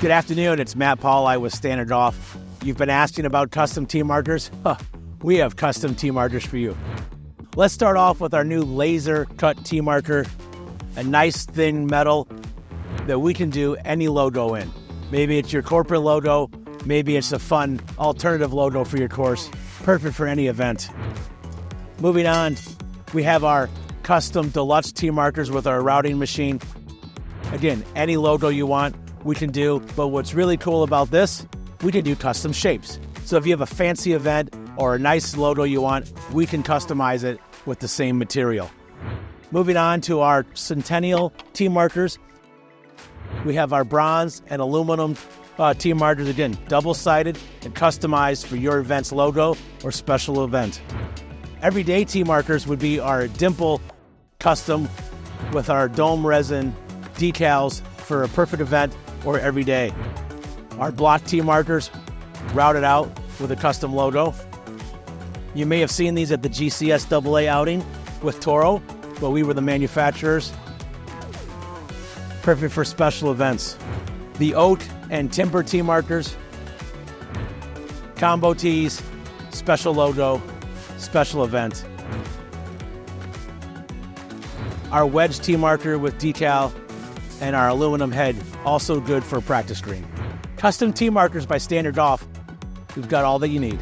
Good afternoon, it's Matt Pauli with Standard Off. You've been asking about custom tee markers? We have custom tee markers for you. Let's start off with our new laser cut tee marker, a nice thin metal that we can do any logo in. Maybe it's your corporate logo, maybe it's a fun alternative logo for your course, perfect for any event. Moving on, we have our custom deluxe tee markers with our routing machine. Again, any logo you want, we can do, but what's really cool about this, we can do custom shapes. So if you have a fancy event or a nice logo you want, we can customize it with the same material. Moving on to our Centennial tee markers, we have our bronze and aluminum tee markers, again, double-sided and customized for your event's logo or special event. Everyday tee markers would be our dimple custom with our dome resin decals for a perfect event or every day. Our block tee markers routed out with a custom logo. You may have seen these at the GCSAA outing with Toro, but we were the manufacturers. Perfect for special events. The oak and timber tee markers, combo tees, special logo, special event. Our wedge tee marker with decal and our aluminum head, also good for a practice green. Custom tee markers by Standard Golf. We've got all that you need.